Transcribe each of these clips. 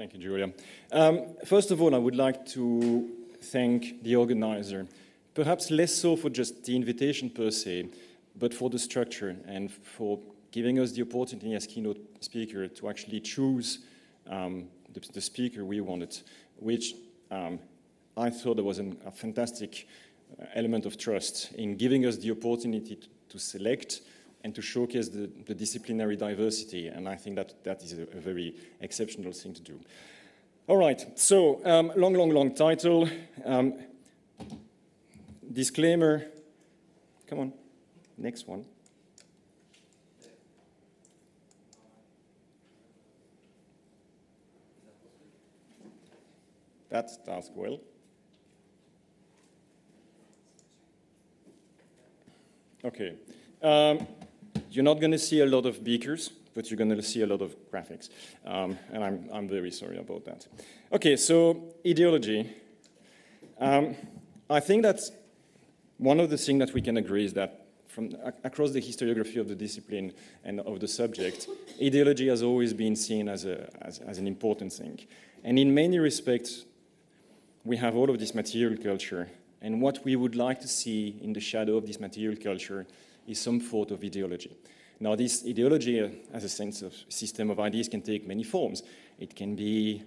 Thank you, Julia. First of all, I would like to thank the organizer, perhaps less so for just the invitation per se, but for the structure and for giving us the opportunity as keynote speaker to actually choose the speaker we wanted, which I thought there was a fantastic element of trust in giving us the opportunity to select and to showcase the disciplinary diversity, and I think that is a very exceptional thing to do. All right, so long title. Disclaimer, come on, next one. That starts well. Okay. You're not going to see a lot of beakers, but you're going to see a lot of graphics. And I'm very sorry about that. Okay, so ideology. I think that one of the things that we can agree is that from across the historiography of the discipline and of the subject, ideology has always been seen as an important thing. And in many respects, we have all of this material culture, and what we would like to see in the shadow of this material culture is some sort of ideology. Now, this ideology, as a sense of system of ideas, can take many forms. It can be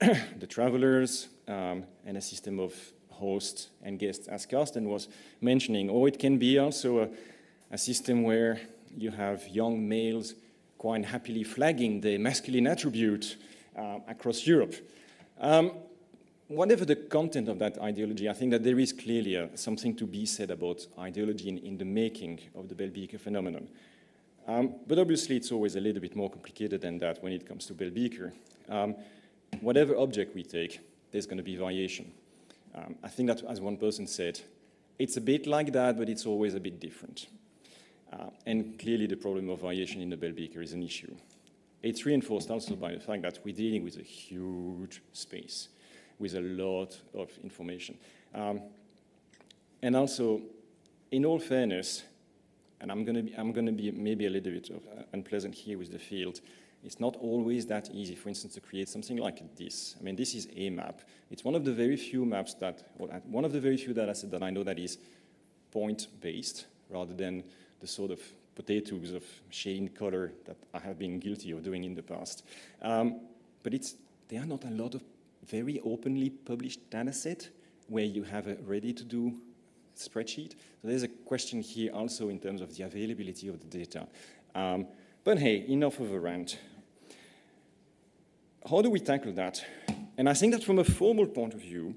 the travelers and a system of hosts and guests, as Carsten was mentioning, or it can be also a system where you have young males quite happily flagging the masculine attribute across Europe. Whatever the content of that ideology, I think that there is clearly something to be said about ideology in the making of the Bell Beaker phenomenon. But obviously, it's always a little bit more complicated than that when it comes to Bell Beaker. Whatever object we take, there's going to be variation. I think that, as one person said, it's a bit like that, but it's always a bit different. And clearly, the problem of variation in the Bell Beaker is an issue. It's reinforced also by the fact that we're dealing with a huge space, with a lot of information. And also, in all fairness, and I'm going to be maybe a little bit unpleasant here with the field, it's not always that easy, for instance, to create something like this. I mean, this is a map. It's one of the very few maps one of the very few data sets that I know that is point-based, rather than the sort of potatoes of shade color that I have been guilty of doing in the past. But there are not a lot of very openly published data set where you have a ready-to-do spreadsheet. So there's a question here also in terms of the availability of the data. But hey, enough of a rant. How do we tackle that? And I think that from a formal point of view,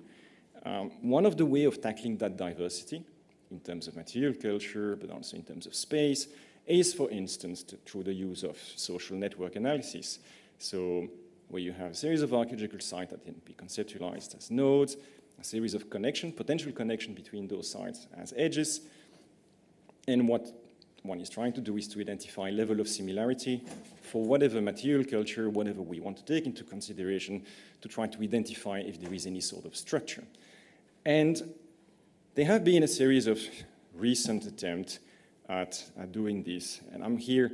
one of the ways of tackling that diversity in terms of material culture, but also in terms of space, is, for instance, through the use of social network analysis. So where you have a series of archaeological sites that can be conceptualized as nodes, a series of potential connection between those sites as edges, and what one is trying to do is to identify a level of similarity for whatever material culture, whatever we want to take into consideration, to try to identify if there is any sort of structure. And there have been a series of recent attempts at doing this, and I'm here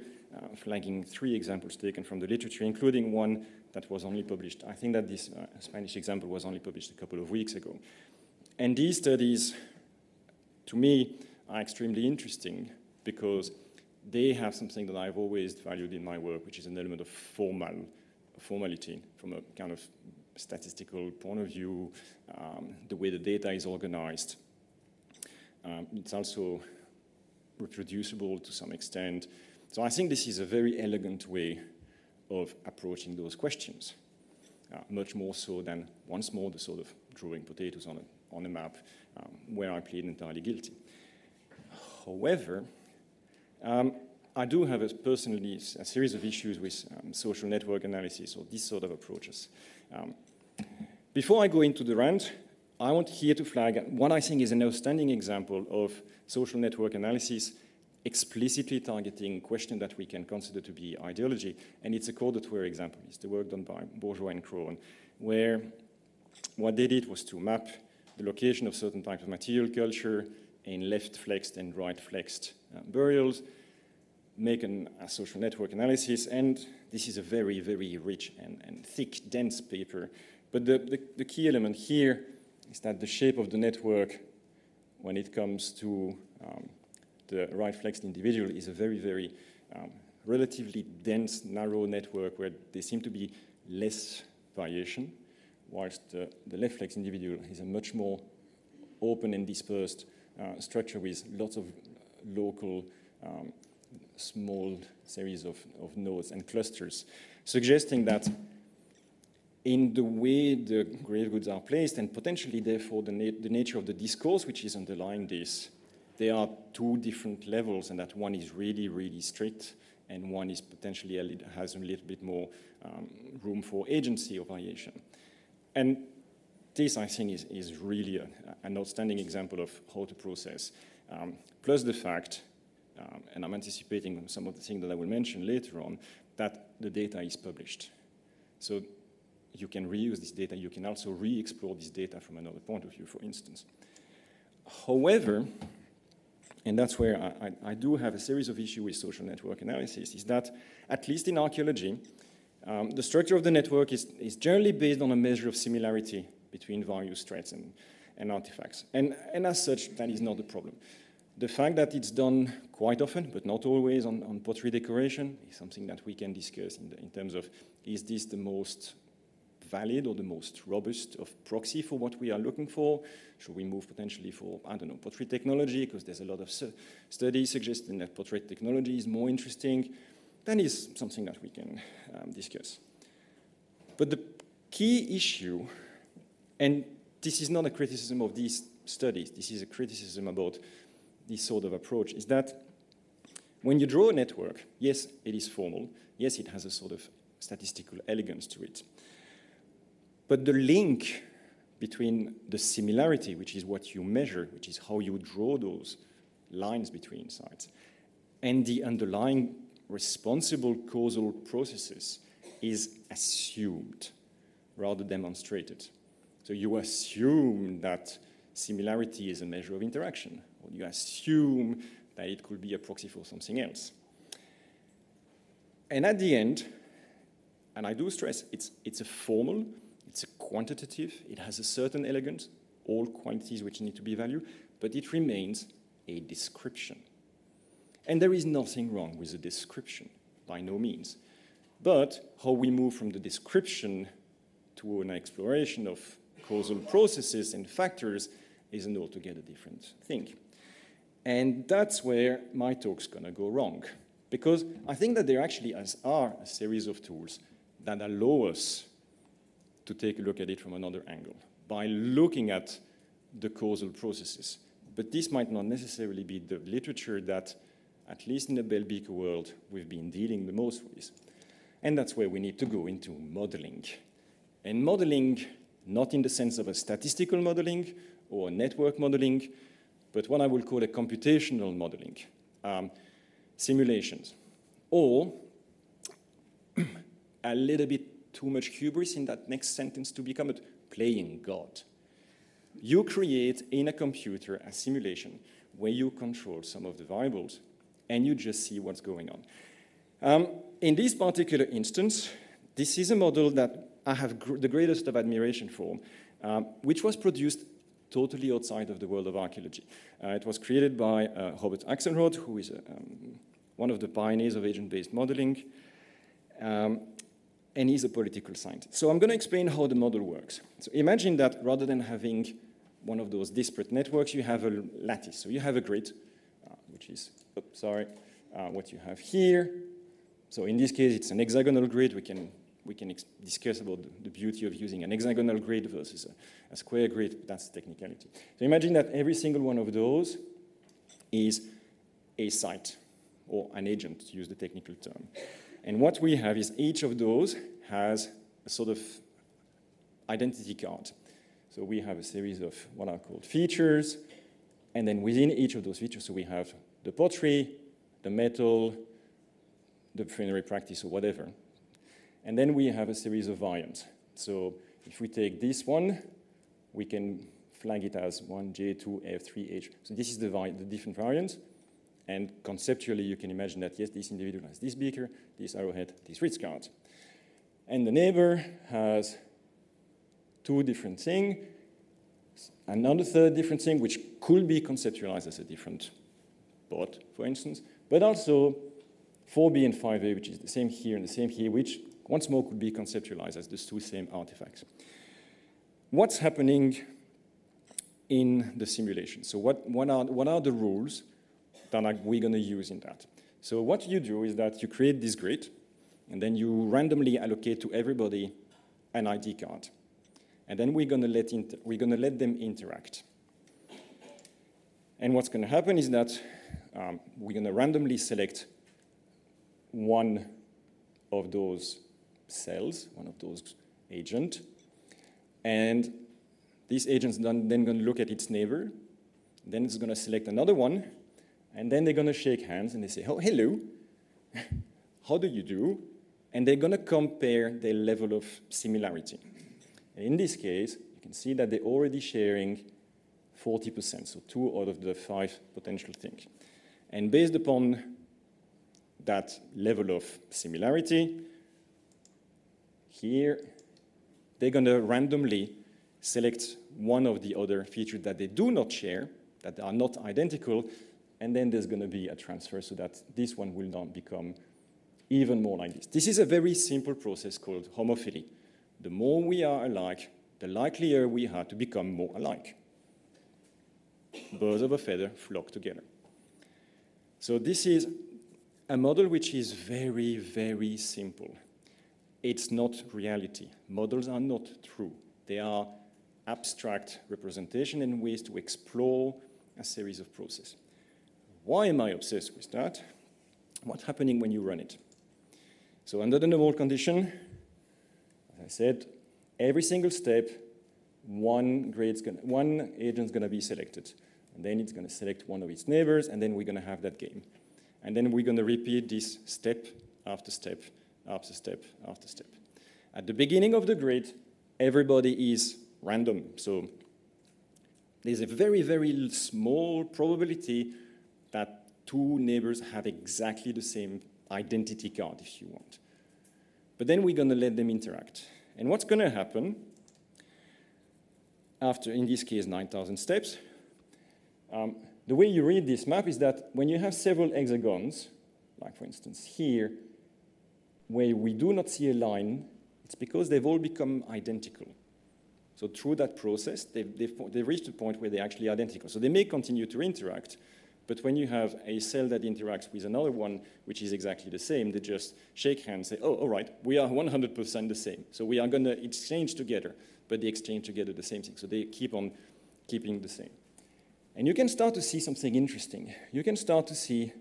flagging 3 examples taken from the literature, including one that was only published. I think that this Spanish example was only published a couple of weeks ago. And these studies, to me, are extremely interesting because they have something that I've always valued in my work, which is an element of formality from a kind of statistical point of view, the way the data is organized. It's also reproducible to some extent. So I think this is a very elegant way of approaching those questions, much more so than, once more, the sort of drawing potatoes on a map, where I plead entirely guilty. However, I do have personally a series of issues with social network analysis or these sort of approaches. Before I go into the rant, I want here to flag what I think is an outstanding example of social network analysis explicitly targeting a question that we can consider to be ideology, and it's a court-de-tour example. It's the work done by Bourgeois and Krohn, where what they did was to map the location of certain types of material culture in left-flexed and right-flexed burials, make a social network analysis, and this is a very, very rich and thick, dense paper. But the key element here is that the shape of the network, when it comes to the right-flexed individual, is a very, very relatively dense, narrow network where there seem to be less variation, whilst the left-flexed individual is a much more open and dispersed structure with lots of local small series of nodes and clusters, suggesting that in the way the grave goods are placed, and potentially therefore the nature of the discourse which is underlying this, there are two different levels, and that one is really, really strict, and one is potentially has a little bit more room for agency or variation. And this, I think, is really an outstanding example of how to process. Plus the fact, and I'm anticipating some of the things that I will mention later on, that the data is published. So you can reuse this data. You can also re-explore this data from another point of view, for instance. However, and that's where I do have a series of issues with social network analysis, is that, at least in archaeology, the structure of the network is generally based on a measure of similarity between various threats and artifacts. And as such, that is not a problem. The fact that it's done quite often, but not always on pottery decoration, is something that we can discuss in terms of, is this the most valid or the most robust of proxy for what we are looking for? Should we move potentially for, I don't know, pottery technology, because there's a lot of studies suggesting that pottery technology is more interesting? That is something that we can discuss. But the key issue, and this is not a criticism of these studies, this is a criticism about this sort of approach, is that when you draw a network, yes, it is formal, yes, it has a sort of statistical elegance to it, but the link between the similarity, which is what you measure, which is how you draw those lines between sites, and the underlying responsible causal processes is assumed rather than demonstrated. So you assume that similarity is a measure of interaction, or you assume that it could be a proxy for something else. And at the end, and I do stress, it's a formal, it's a quantitative, it has a certain elegance, all quantities which need to be valued, but it remains a description. And there is nothing wrong with the description, by no means. But how we move from the description to an exploration of causal processes and factors is an altogether different thing. And that's where my talk's gonna go wrong. Because I think that there actually are a series of tools that allow us to take a look at it from another angle by looking at the causal processes. But this might not necessarily be the literature that, at least in the Bell Beaker world, we've been dealing the most with. And that's where we need to go into modeling. And modeling, not in the sense of a statistical modeling or a network modeling, but what I will call a computational modeling, simulations. Or a little bit too much hubris in that next sentence to become playing God. You create in a computer a simulation where you control some of the variables and you just see what's going on. In this particular instance, this is a model that I have the greatest of admiration for, which was produced totally outside of the world of archaeology. It was created by Robert Axelrod, who is one of the pioneers of agent-based modeling, and he's a political scientist. So I'm going to explain how the model works. So imagine that rather than having one of those disparate networks, you have a lattice. So you have a grid, which is, what you have here. So in this case, it's an hexagonal grid. We can discuss about the beauty of using an hexagonal grid versus a square grid. That's technicality. So imagine that every single one of those is a site, or an agent, to use the technical term. And what we have is each of those has a sort of identity card. So we have a series of what are called features, and then within each of those features, so we have the pottery, the metal, the funerary practice, or whatever. And then we have a series of variants. So if we take this one, we can flag it as 1, J, 2, F, 3, H. So this is the different variants. And conceptually, you can imagine that, yes, this individual has this beaker, this arrowhead, this Ritz card. And the neighbor has two different things, another third different thing, which could be conceptualized as a different pot, for instance, but also 4b and 5a, which is the same here and the same here, which once more could be conceptualized as the two same artifacts. What's happening in the simulation? So what are the rules that we're going to use in that? So what you do is that you create this grid, and then you randomly allocate to everybody an ID card. And then we're going to let them interact. And what's going to happen is that we're going to randomly select one of those cells, one of those agents, and this agent's then going to look at its neighbor, then it's going to select another one, and then they're going to shake hands and they say, oh, hello, how do you do? And they're going to compare their level of similarity. And in this case, you can see that they're already sharing 40%, so 2 out of the 5 potential things. And based upon that level of similarity, here, they're going to randomly select one of the other features that they do not share, that are not identical, and then there's going to be a transfer so that this one will not become even more like this. This is a very simple process called homophily. The more we are alike, the likelier we are to become more alike. Birds of a feather flock together. So this is a model which is very, very simple. It's not reality. Models are not true. They are abstract representation and ways to explore a series of processes. Why am I obsessed with that? What's happening when you run it? So under the normal condition, as I said, every single step, one agent's going to be selected. And then it's going to select one of its neighbors, and then we're going to have that game. And then we're going to repeat this step after step after step after step. At the beginning of the grid, everybody is random. So there's a very, very small probability that two neighbors have exactly the same identity card, if you want. But then we're going to let them interact. And what's going to happen after, in this case, 9,000 steps, the way you read this map is that when you have several hexagons, like for instance here, where we do not see a line, it's because they've all become identical. So through that process, they've reached a point where they're actually identical. So they may continue to interact, but when you have a cell that interacts with another one, which is exactly the same, they just shake hands, say, oh, all right, we are 100% the same. So we are going to exchange together, but they exchange together the same thing. So they keep on keeping the same. And you can start to see something interesting. You can start to see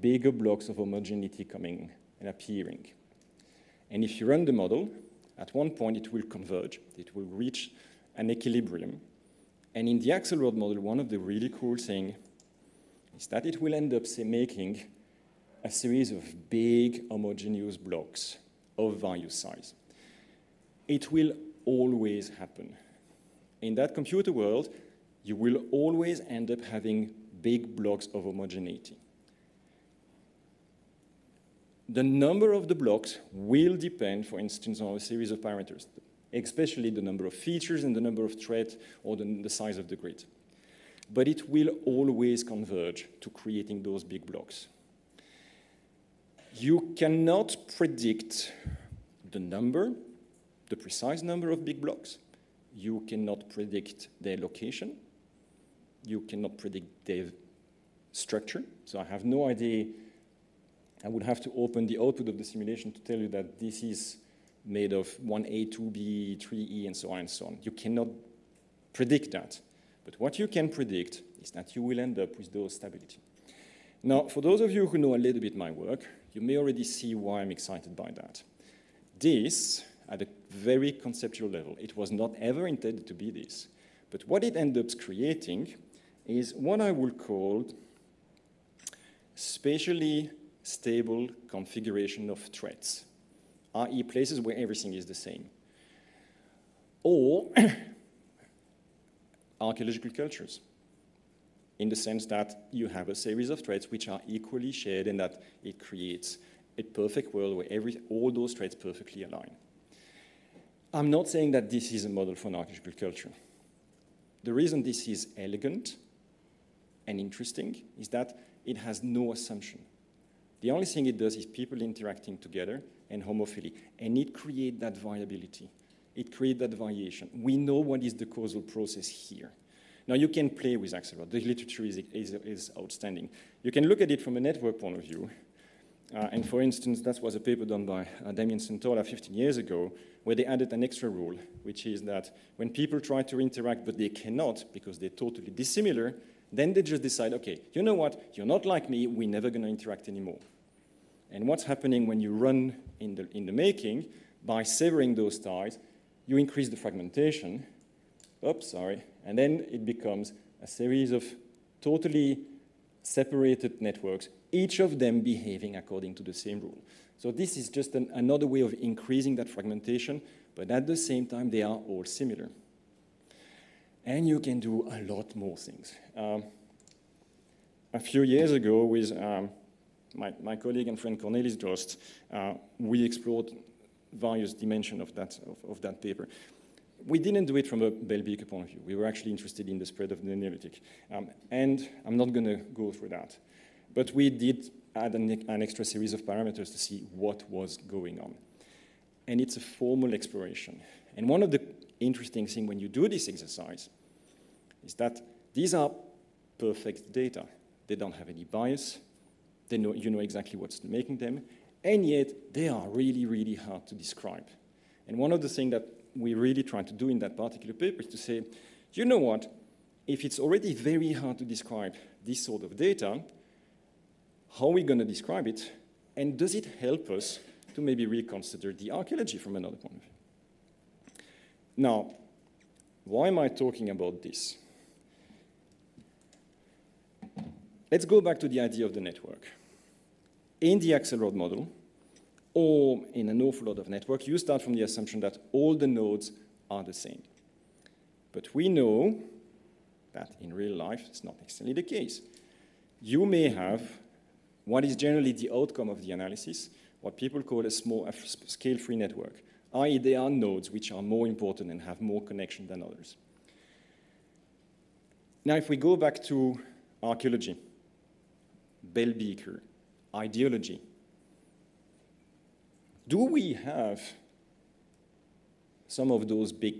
bigger blocks of homogeneity coming and appearing. And if you run the model, at one point it will converge. It will reach an equilibrium. And in the Axelrod model, one of the really cool things is that it will end up, say, making a series of big homogeneous blocks of various size. It will always happen. In that computer world, you will always end up having big blocks of homogeneity. The number of the blocks will depend, for instance, on a series of parameters, especially the number of features and the number of threads or the size of the grid. But it will always converge to creating those big blocks. You cannot predict the number, the precise number of big blocks. You cannot predict their location. You cannot predict their structure. So I have no idea. I would have to open the output of the simulation to tell you that this is made of 1A, 2B, 3E, and so on and so on. You cannot predict that. But what you can predict is that you will end up with those stability. Now, for those of you who know a little bit my work, you may already see why I'm excited by that. This, at a very conceptual level, it was not ever intended to be this. But what it ends up creating is what I would call spatially stable configuration of threads, i.e. places where everything is the same. Or archaeological cultures. in the sense that you have a series of traits which are equally shared and that it creates a perfect world where all those traits perfectly align. I'm not saying that this is a model for an archaeological culture. The reason this is elegant and interesting is that it has no assumption. The only thing it does is people interacting together and homophily, and it creates that viability. It creates that variation. We know what is the causal process here. Now, you can play with Axelrod. The literature is outstanding. You can look at it from a network point of view. And for instance, that was a paper done by Damien Santola 15 years ago, where they added an extra rule, which is that when people try to interact but they cannot because they're totally dissimilar, then they just decide, okay, you know what, you're not like me, we're never going to interact anymore. And what's happening when you run in the making, by severing those ties, you increase the fragmentation, and then it becomes a series of totally separated networks, each of them behaving according to the same rule. So this is just another way of increasing that fragmentation, but at the same time, they are all similar. And you can do a lot more things. A few years ago, with my colleague and friend Cornelis Drost, we explored various dimensions of that paper. We didn't do it from a Bell Beaker point of view. We were actually interested in the spread of the Neolithic. And I'm not going to go through that. But we did add an extra series of parameters to see what was going on. And it's a formal exploration. And one of the interesting things when you do this exercise is that these are perfect data. They don't have any bias. You know exactly what's making them. And yet, they are really, really hard to describe. And one of the things that we really try to do in that particular paper is to say, you know what, if it's already very hard to describe this sort of data, how are we going to describe it? And does it help us to maybe reconsider the archaeology from another point of view? Now, why am I talking about this? Let's go back to the idea of the network. In the Axelrod model, or in an awful lot of networks, you start from the assumption that all the nodes are the same. But we know that in real life, it's not necessarily the case. You may have what is generally the outcome of the analysis, what people call a scale-free network, i.e. there are nodes which are more important and have more connection than others. Now, if we go back to archaeology, Bell Beaker, ideology, do we have some of those big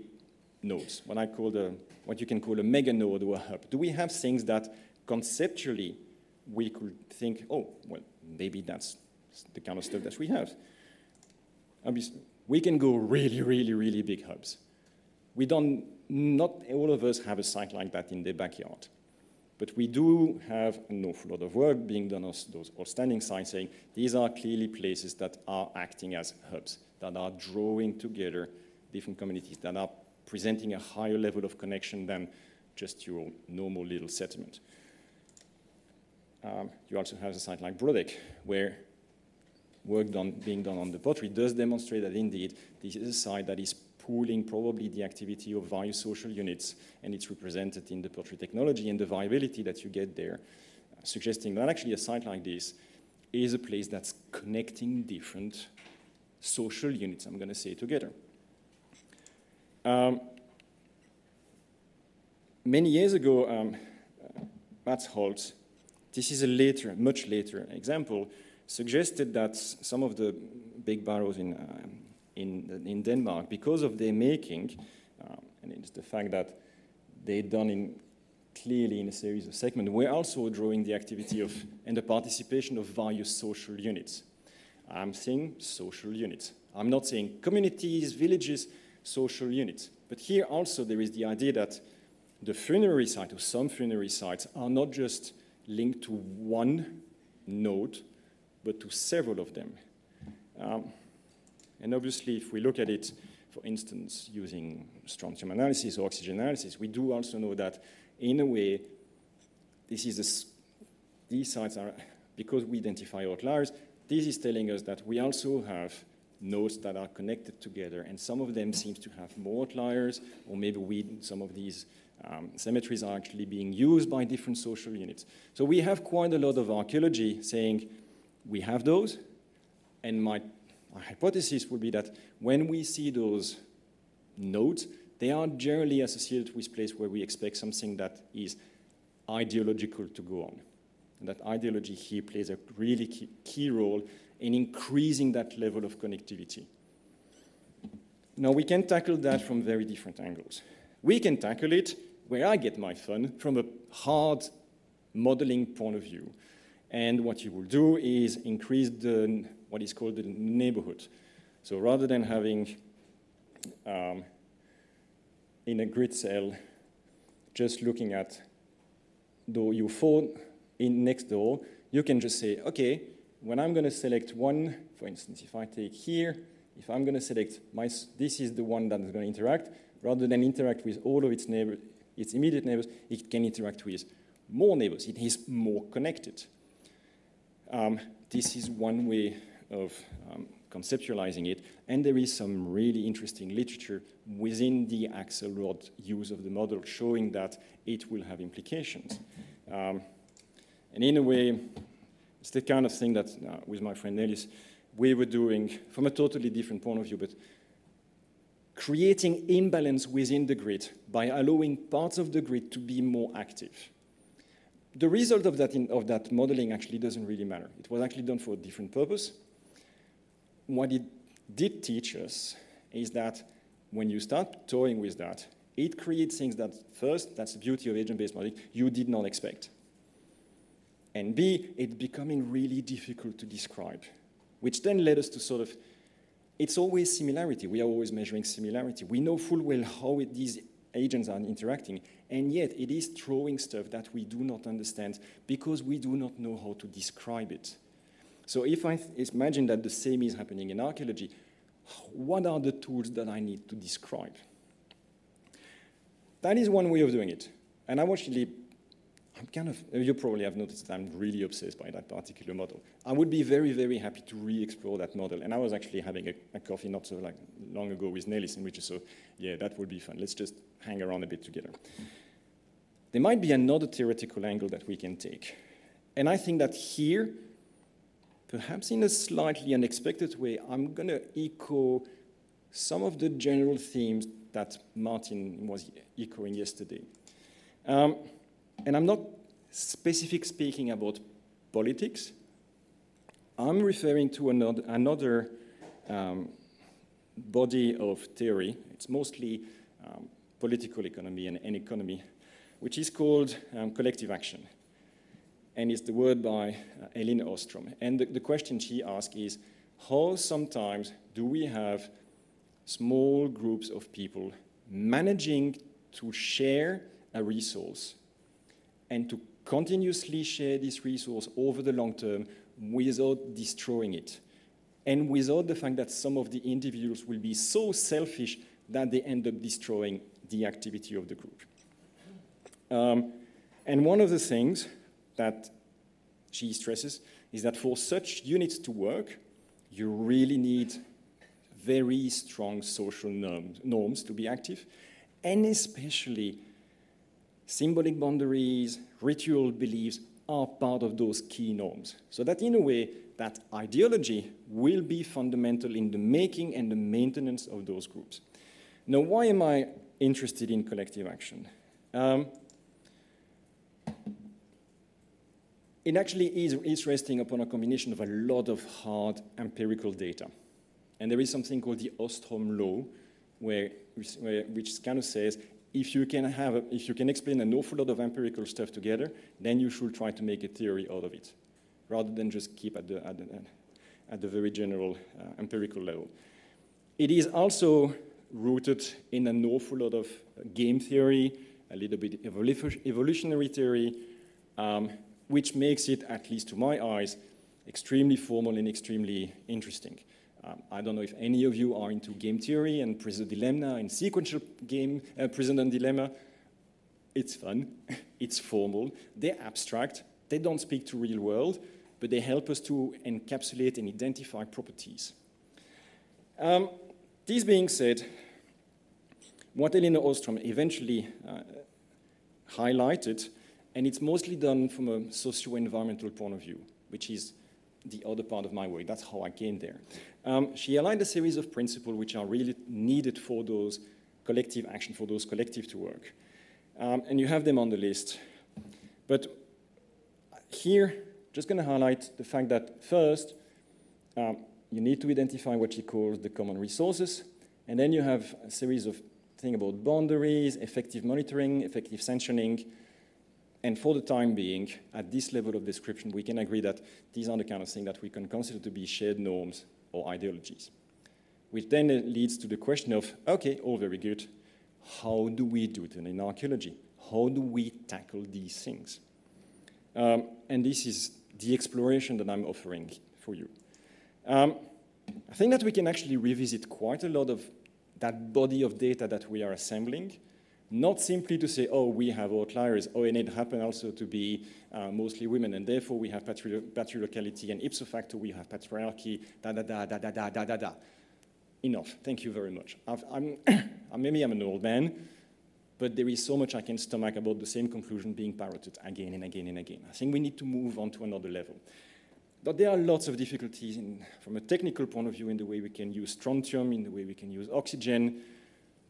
nodes, what you can call a mega node or a hub? Do we have things that conceptually we could think, oh, well, maybe that's the kind of stuff that we have? Obviously, we can go really, really, really big hubs. Not all of us have a site like that in their backyard. But we do have an awful lot of work being done on those outstanding sites saying these are clearly places that are acting as hubs, that are drawing together different communities, that are presenting a higher level of connection than just your normal little settlement. You also have a site like Brodek, where work being done on the pottery does demonstrate that indeed this is a site that is pooling probably the activity of various social units, and it's represented in the pottery technology and the viability that you get there, suggesting that actually a site like this is a place that's connecting different social units, I'm going to say, together. Many years ago, Mats Holtz, this is a much later example, suggested that some of the big barrows in Denmark, because of their making, and it's the fact that they're done clearly in a series of segments, we're also drawing the activity of and the participation of various social units. I'm saying social units. I'm not saying communities, villages, social units. But here also there is the idea that the funerary site, or some funerary sites, are not just linked to one node, but to several of them. And obviously, if we look at it, for instance, using strontium analysis or oxygen analysis, we do also know that, in a way, these sites are, because we identify outliers, this is telling us that we also have nodes that are connected together, and some of them seem to have more outliers, or maybe some of these Cemeteries are actually being used by different social units. So we have quite a lot of archaeology saying we have those, and my hypothesis would be that when we see those nodes, they are generally associated with places where we expect something that is ideological to go on. And that ideology here plays a really key role in increasing that level of connectivity. Now, we can tackle that from very different angles. We can tackle it, where I get my fun, from a hard modeling point of view. And what you will do is increase what is called the neighborhood. So rather than having in a grid cell, just looking at your phone in next door, you can just say, okay, when I'm going to select one, for instance, if I take here, if I'm going to select this is the one that is going to interact, rather than interact with all of its neighbors, its immediate neighbors, it can interact with more neighbors. It is more connected. This is one way of conceptualizing it, and there is some really interesting literature within the Axelrod use of the model showing that it will have implications. And in a way, it's the kind of thing that, with my friend Nellis, we were doing from a totally different point of view, but creating imbalance within the grid by allowing parts of the grid to be more active. The result of that modeling actually doesn't really matter. It was actually done for a different purpose. What it did teach us is that when you start toying with that, it creates things that, first, that's the beauty of agent-based modeling, you did not expect. And B, it's becoming really difficult to describe, which then led us to sort of, it's always similarity. We are always measuring similarity. We know full well how these agents are interacting, and yet it is throwing stuff that we do not understand because we do not know how to describe it. So if I imagine that the same is happening in archaeology, what are the tools that I need to describe? That is one way of doing it. And you probably have noticed that I'm really obsessed by that particular model. I would be very, very happy to re-explore that model. And I was actually having a coffee not so long ago with Nellis, and we just thought, yeah, that would be fun. Let's just hang around a bit together. There might be another theoretical angle that we can take. And I think that here, perhaps in a slightly unexpected way, I'm going to echo some of the general themes that Martin was echoing yesterday. And I'm not speaking about politics. I'm referring to another body of theory. It's mostly political economy and economy, which is called collective action. And it's the word by Elinor Ostrom. And the question she asks is, how sometimes do we have small groups of people managing to share a resource and to continuously share this resource over the long term without destroying it, and without the fact that some of the individuals will be so selfish that they end up destroying the activity of the group. And one of the things that she stresses is that for such units to work, you really need very strong social norms to be active, and especially symbolic boundaries, ritual beliefs are part of those key norms. So that in a way, that ideology will be fundamental in the making and the maintenance of those groups. Now, why am I interested in collective action? It actually is resting upon a combination of a lot of hard empirical data. And there is something called the Ostrom law, which kind of says, if you can explain an awful lot of empirical stuff together, then you should try to make a theory out of it, rather than just keep at the very general empirical level. It is also rooted in an awful lot of game theory, a little bit evolutionary theory, which makes it, at least to my eyes, extremely formal and extremely interesting. I don't know if any of you are into game theory and prisoner dilemma and sequential game prisoner dilemma. It's fun, it's formal, they're abstract, they don't speak to real world, but they help us to encapsulate and identify properties. This being said, what Elinor Ostrom eventually highlighted, and it's mostly done from a socio-environmental point of view, which is the other part of my work. That's how I came there. She aligned a series of principles which are really needed for those collective action, for those collective to work. And you have them on the list. But here, just going to highlight the fact that first, you need to identify what she calls the common resources, and then you have a series of things about boundaries, effective monitoring, effective sanctioning, and for the time being, at this level of description, we can agree that these are the kind of things that we can consider to be shared norms or ideologies. Which then leads to the question of, okay, all very good, how do we do it in archaeology? How do we tackle these things? And this is the exploration that I'm offering for you. I think that we can actually revisit quite a lot of that body of data that we are assembling, not simply to say, oh, we have outliers, oh, and it happened also to be mostly women, and therefore we have patriarchality, and ipso facto we have patriarchy, da-da-da. Enough, thank you very much. Maybe I'm an old man, but there is so much I can stomach about the same conclusion being parroted again and again and again. I think we need to move on to another level. But there are lots of difficulties from a technical point of view in the way we can use strontium, in the way we can use oxygen.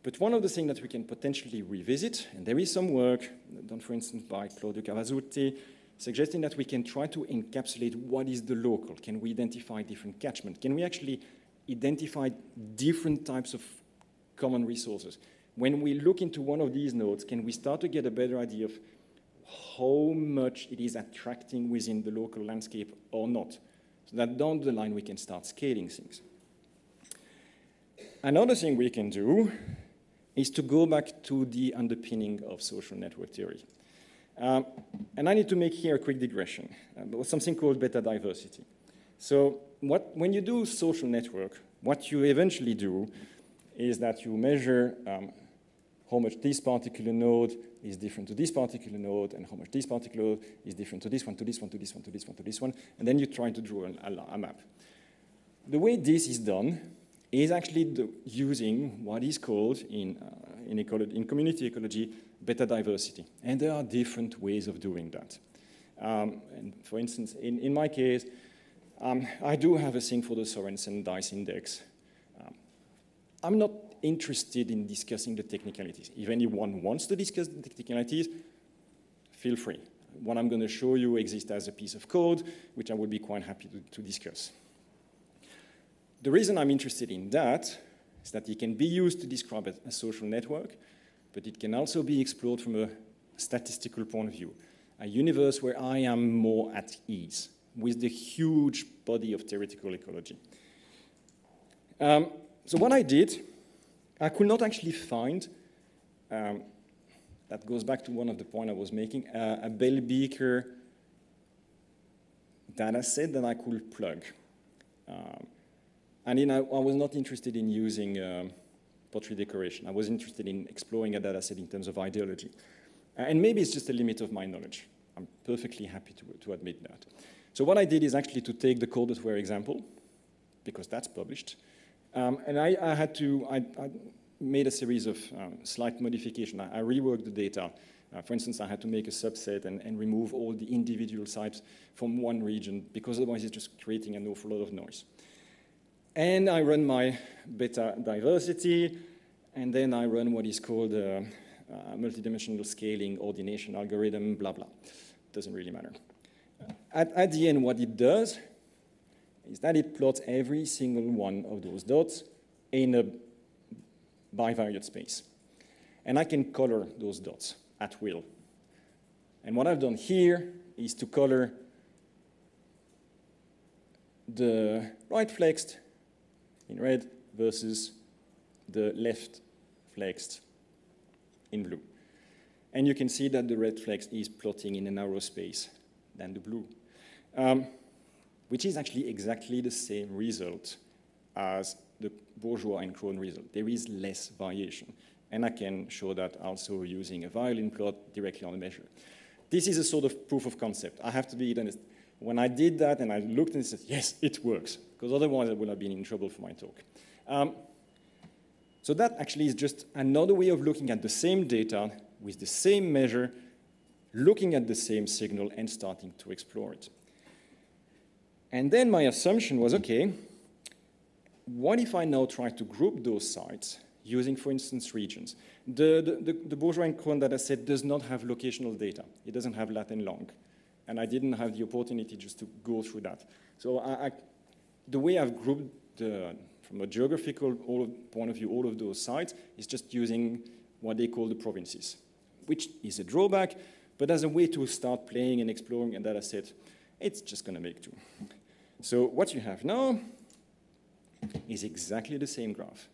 But one of the things that we can potentially revisit, and there is some work done, for instance, by Claudio Cavazzutti, suggesting that we can try to encapsulate what is the local. Can we identify different catchments? Can we actually identify different types of common resources? When we look into one of these nodes, can we start to get a better idea of how much it is attracting within the local landscape or not? So that down the line we can start scaling things. Another thing we can do is to go back to the underpinning of social network theory. And I need to make here a quick digression about something called beta diversity. So when you do social network, what you eventually do is that you measure how much this particular node is different to this particular node, and how much this particular node is different to this one, to this one, to this one, to this one, to this one, and then you try to draw a map. The way this is done is actually using what is called in community ecology beta diversity, and there are different ways of doing that. And for instance, in my case, I do have a thing for the Sorensen dice index. I'm not interested in discussing the technicalities. If anyone wants to discuss the technicalities, feel free. What I'm going to show you exists as a piece of code, which I would be quite happy to discuss. The reason I'm interested in that is that it can be used to describe a social network, but it can also be explored from a statistical point of view, a universe where I am more at ease with the huge body of theoretical ecology. So what I did, I could not actually find, that goes back to one of the points I was making, a Bell Beaker data set that I could plug. And I was not interested in using pottery decoration. I was interested in exploring a data set in terms of ideology. And maybe it's just a limit of my knowledge. I'm perfectly happy to admit that. So what I did is actually to take the code ware example, because that's published, and I made a series of slight modifications. I reworked the data. For instance, I had to make a subset and remove all the individual sites from one region, because otherwise it's just creating an awful lot of noise. And I run my beta diversity, and then I run what is called a multidimensional scaling ordination algorithm, blah, blah. Doesn't really matter. At the end, what it does is that it plots every single one of those dots in a bivariate space. And I can color those dots at will. And what I've done here is to color the right flexed in red versus the left flexed in blue. And you can see that the red flexed is plotting in a narrow space than the blue, which is actually exactly the same result as the bourgeois and Krone result. There is less variation. And I can show that also using a violin plot directly on the measure. This is a sort of proof of concept. I have to be honest. When I did that and I looked and said, yes, it works, because otherwise I would have been in trouble for my talk. So that actually is just another way of looking at the same data with the same measure looking at the same signal and starting to explore it. And then my assumption was, okay, what if I now try to group those sites using, for instance, regions? The Bourgeois and Krohn data set does not have locational data. It doesn't have lat and long. And I didn't have the opportunity just to go through that. So the way I've grouped, from a geographical point of view, all of those sites is just using what they call the provinces, which is a drawback, but as a way to start playing and exploring a data set, it's just going to make do. So what you have now is exactly the same graph.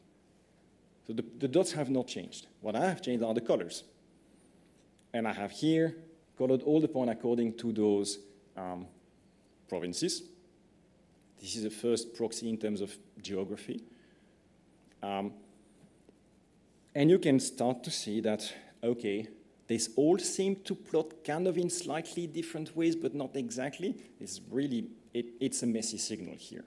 So the dots have not changed. What I have changed are the colors. And I have here colored all the points according to those provinces. This is the first proxy in terms of geography. And you can start to see that, okay, they all seem to plot kind of in slightly different ways, but not exactly. It's really, it's a messy signal here.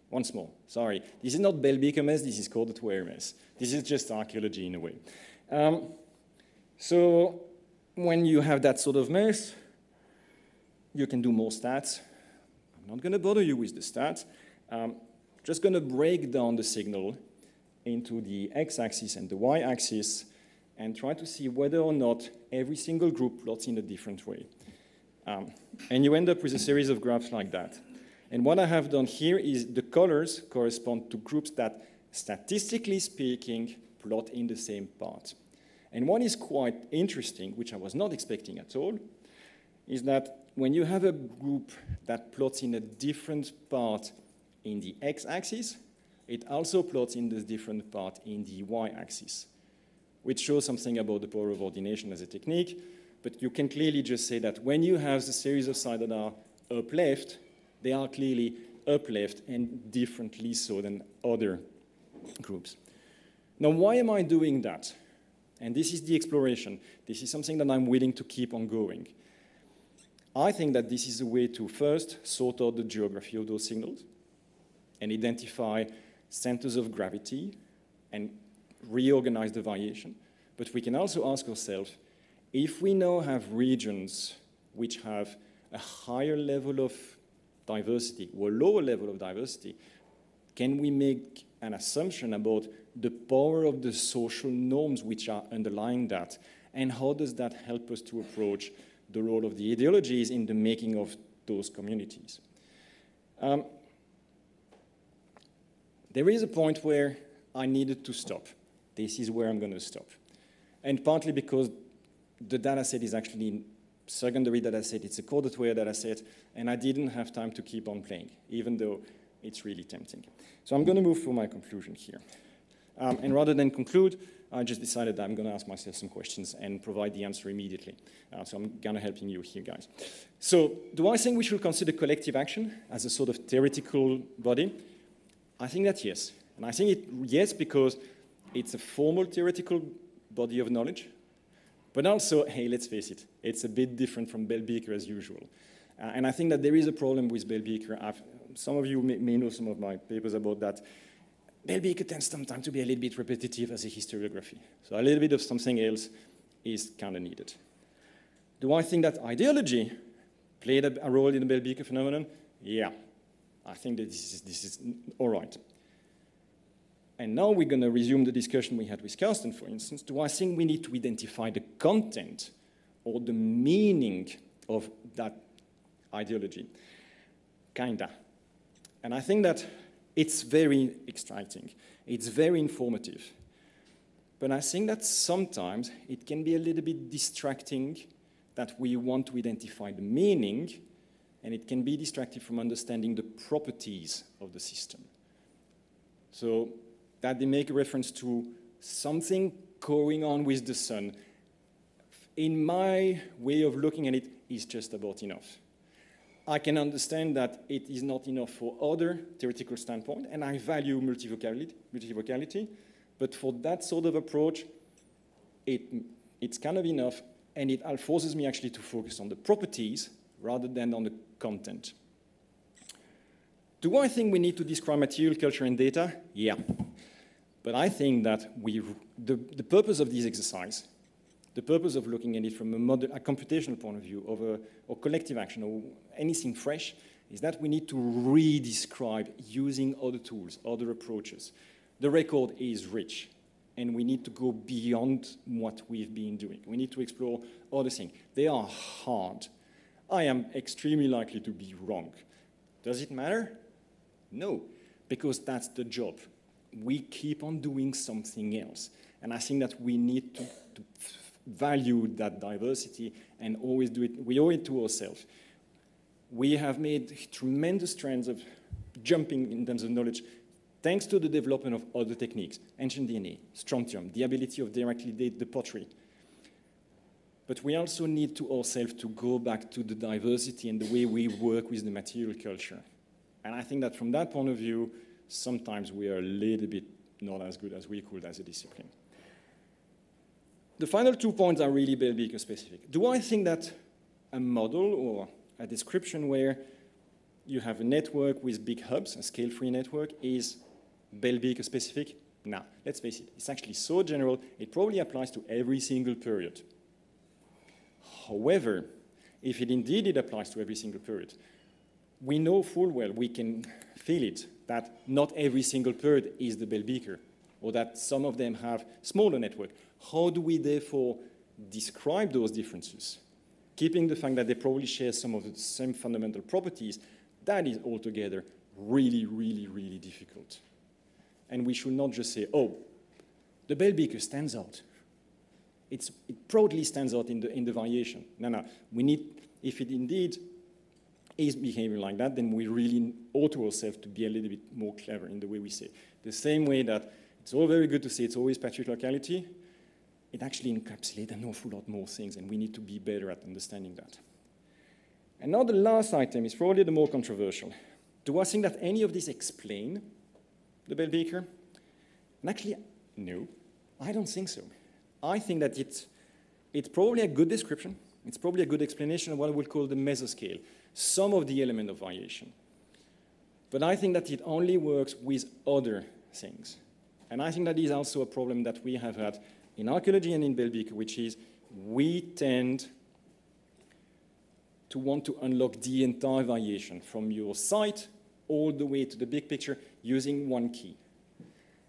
Once more, sorry. This is not Bell Beaker mess, this is coded ware mess. This is just archaeology in a way. So when you have that sort of mess, you can do more stats. I'm not going to bother you with the stats. Just going to break down the signal into the x-axis and the y-axis and try to see whether or not every single group plots in a different way. And you end up with a series of graphs like that. And what I have done here is the colors correspond to groups that, statistically speaking, plot in the same part. And what is quite interesting, which I was not expecting at all, is that when you have a group that plots in a different part in the x-axis, it also plots in the different part in the y-axis, which shows something about the power of ordination as a technique. But you can clearly just say that when you have the series of sites that are up-left, they are clearly up-left and differently so than other groups. Now, why am I doing that? And this is the exploration. This is something that I'm willing to keep on going. I think that this is a way to first sort out the geography of those signals and identify centers of gravity and reorganize the variation. But we can also ask ourselves, if we now have regions which have a higher level of diversity or a lower level of diversity, can we make an assumption about the power of the social norms which are underlying that? And how does that help us to approach the role of the ideologies in the making of those communities? There is a point where I needed to stop. This is where I'm going to stop. And partly because the data set is actually secondary data set, it's a coded ware data set, and I didn't have time to keep on playing, even though it's really tempting. So I'm going to move for my conclusion here. And rather than conclude, I just decided that I'm going to ask myself some questions and provide the answer immediately. So I'm kind of helping you here, guys. So do I think we should consider collective action as a sort of theoretical body? I think that yes. And I think yes, because it's a formal theoretical body of knowledge. But also, hey, let's face it, it's a bit different from Bell Beaker as usual. And I think that there is a problem with Bell Beaker. Some of you may know some of my papers about that. Bell Beaker tends sometimes to be a little bit repetitive as a historiography. So a little bit of something else is kind of needed. Do I think that ideology played a role in the Bell Beaker phenomenon? Yeah, I think that this is all right. And now we're going to resume the discussion we had with Karsten, for instance. Do I think we need to identify the content or the meaning of that ideology? Kinda. And I think that it's very exciting. It's very informative. But I think that sometimes it can be a little bit distracting that we want to identify the meaning, and it can be distracting from understanding the properties of the system. So that they make a reference to something going on with the sun, in my way of looking at it, is just about enough. I can understand that it is not enough for other theoretical standpoint, and I value multivocality, but for that sort of approach, it's kind of enough, and it forces me actually to focus on the properties rather than on the content. Do I think we need to describe material, culture, and data? Yeah. But I think that the purpose of this exercise the purpose of looking at it from a computational point of view, or collective action, or anything fresh, is that we need to re-describe using other tools, other approaches. The record is rich, and we need to go beyond what we've been doing. We need to explore other things. They are hard. I am extremely likely to be wrong. Does it matter? No, because that's the job. We keep on doing something else. And I think that we need to value that diversity and always do it. We owe it to ourselves. We have made tremendous trends of jumping in terms of knowledge thanks to the development of other techniques, ancient DNA, strontium, the ability of directly date the pottery. But we also need to ourselves to go back to the diversity and the way we work with the material culture. And I think that from that point of view, sometimes we are a little bit not as good as we could as a discipline. The final 2 points are really Bell Beaker specific. Do I think that a model or a description where you have a network with big hubs, a scale-free network, is Bell Beaker specific? No, let's face it, it's actually so general, it probably applies to every single period. However, if it indeed applies to every single period, we know full well, we can feel it, that not every single period is the Bell Beaker, or that some of them have smaller network. How do we therefore describe those differences? Keeping the fact that they probably share some of the same fundamental properties, that is altogether really, really, really difficult. And we should not just say, oh, the Bell Beaker stands out. It proudly stands out in the variation. No, we need, if it indeed is behaving like that, then we really owe to ourselves to be a little bit more clever in the way we say. The same way that it's all very good to say it's always patriarchality, it actually encapsulates an awful lot more things, and we need to be better at understanding that. And now the last item is probably the more controversial. Do I think that any of this explain the Bell Beaker? And actually, no, I don't think so. I think that it's probably a good description. It's probably a good explanation of what I would call the mesoscale, some of the element of variation. But I think that it only works with other things. And I think that is also a problem that we have had in archaeology and in Bell Beaker, which is we tend to want to unlock the entire variation from your site all the way to the big picture using one key.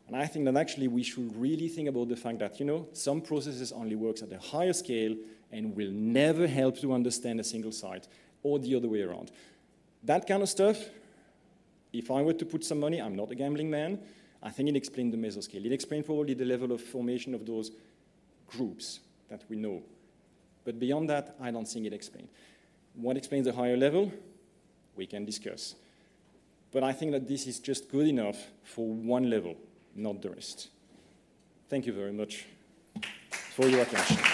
And I think that actually we should really think about the fact that, some processes only works at a higher scale and will never help to understand a single site, or the other way around. That kind of stuff, if I were to put some money, I'm not a gambling man, I think it explained the mesoscale. It explained probably the level of formation of those groups that we know. But beyond that, I don't think it explained. What explains the higher level? We can discuss. But I think that this is just good enough for one level, not the rest. Thank you very much for your attention.